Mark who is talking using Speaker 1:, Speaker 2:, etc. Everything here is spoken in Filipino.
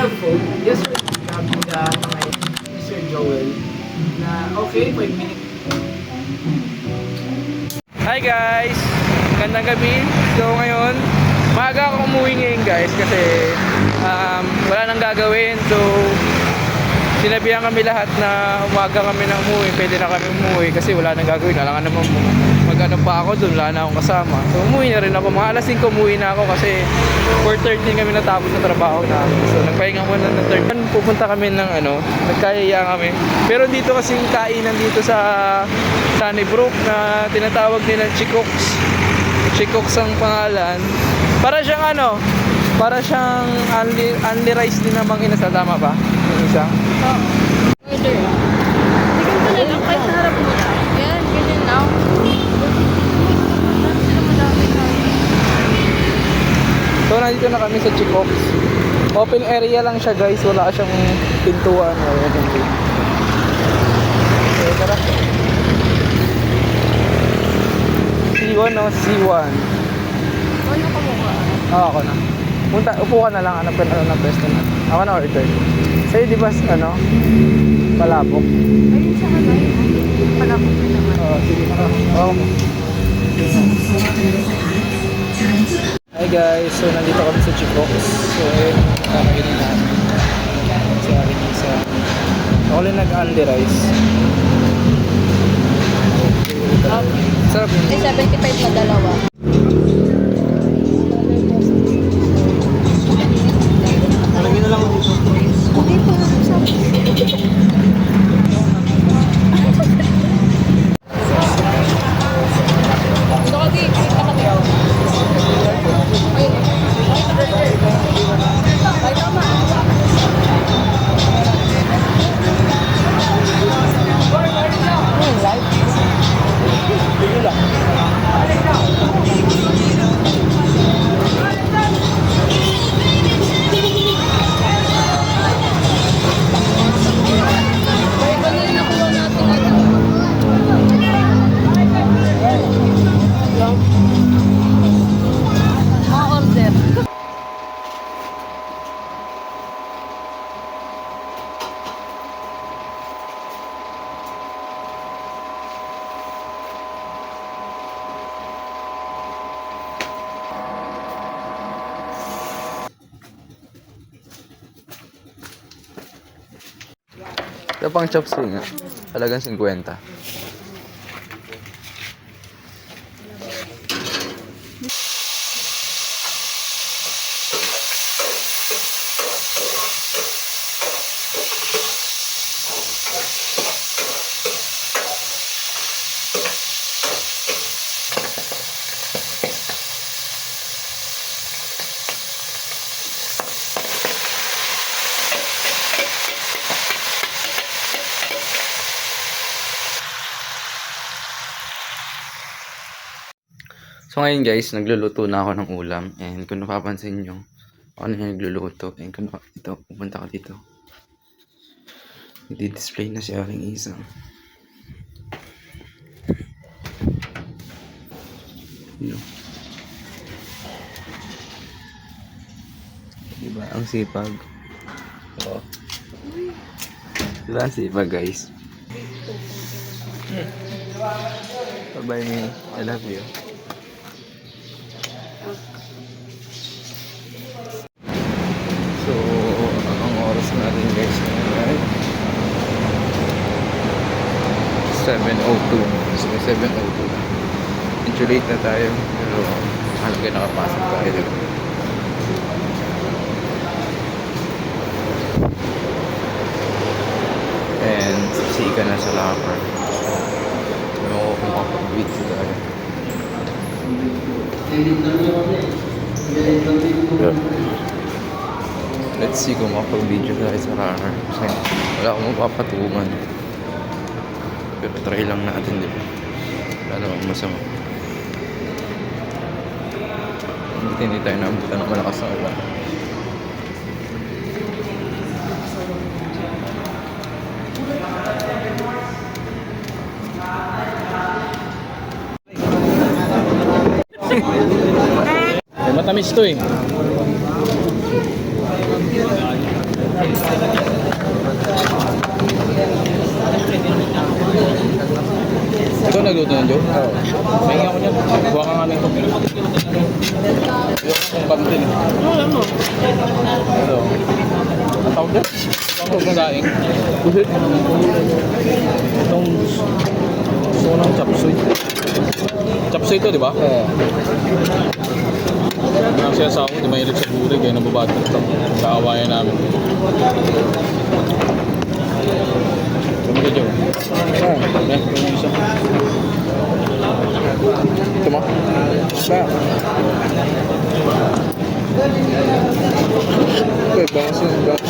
Speaker 1: helpful. Just copy the Mr. Joel na okay, 5 minutes. Hi guys! Magandang gabi. So ngayon, maaga ako umuwi ngayon guys kasi wala nang gagawin. So sinabihan kami lahat na umaga kami na umuwi, pwede na kami umuwi kasi wala nang gagawin. Alangan naman mag-ano pa ako doon, wala na akong kasama. So umuwi na rin ako, mga alas 5 umuwi na ako kasi 4:30 kami natapos sa trabaho namin. So nagpahinga muna ng third. Pupunta kami ng nagkayaya kami. Pero dito kasing kainan dito sa Sunnybrook na tinatawag nilang Chicooks. Chicooks ang pangalan. Para siyang para siyang only rice din namang inasal, tama ba? Yung isa?
Speaker 2: Oo. Order. Tignan ko na lang kahit sa harap mo lang. Yan, ganyan lang. Sila madami na.
Speaker 1: So nandito na kami sa Chicooks. Open area lang siya guys, wala siyang pintuan o anything. So tara. C1 o C1?
Speaker 2: Ano ka mukha?
Speaker 1: Ako na. Upo ka na lang, hanap ka na lang ng pwesto na. Ako na order. Sa'yo di ba palabok?
Speaker 2: Ayun sa kanay. Palabok na naman.
Speaker 1: Oo, sige na. Hi guys, so nandito kami sa Chicooks. So ayun, kakainin namin. Sa akin isa. Ako lang nag-only rice. Sarap yun.
Speaker 2: Ay, 75 na dalawa.
Speaker 1: Malagyan na lang ako dito.
Speaker 2: Hindi po. Ito kasi, kita kami. Ay, tama.
Speaker 1: Sige lang.
Speaker 2: Ay, ganyan na kuha natin ito. Mga order.
Speaker 1: Ito pang chopstick nga. Talagang 50. So ngayon guys, nagluluto na ako ng ulam. And kung napapansin nyo, ako na yung nagluluto. And kung ito, pupunta ko dito. I-display na si aking isang. Yun. Diba? Ang sipag. Oo. Diba ang sipag guys? Bye-bye me. I love you. So, ang oras natin guys ay 7:02. So, 7:02 na. Medyo late na tayo. Pero, halaga nakapasok tayo. Diba? And, sisika na sa locker. Ewan ko kung makapag-video tayo. Let's see kung makapag-video tayo sa locker. Kasi wala akong mapapatungan. Pero try lang natin, diba? Wala namang masama. Hindi tayo naambutan ng malakas na ulan. Matamis to eh.
Speaker 3: Joe na yan, Joe?
Speaker 1: Oo.
Speaker 3: Mahingi ako niyan. Buha ka nga nito. Yung kong kantin.
Speaker 2: Alam mo.
Speaker 3: Ito. Ang tawag dyan? Ang kong daing.
Speaker 1: Busit.
Speaker 3: Itong gusto ko ng chapsuy. Chapsuy ito, di ba?
Speaker 1: Oo.
Speaker 3: Ang siya sa ako, di mahilig sa gulay, kaya nababata ito. Kaawayan namin. Tumuli Joe.
Speaker 1: Ah,
Speaker 3: Yan, yung isa.
Speaker 1: ito mo. Ba? Uy, bangas yun.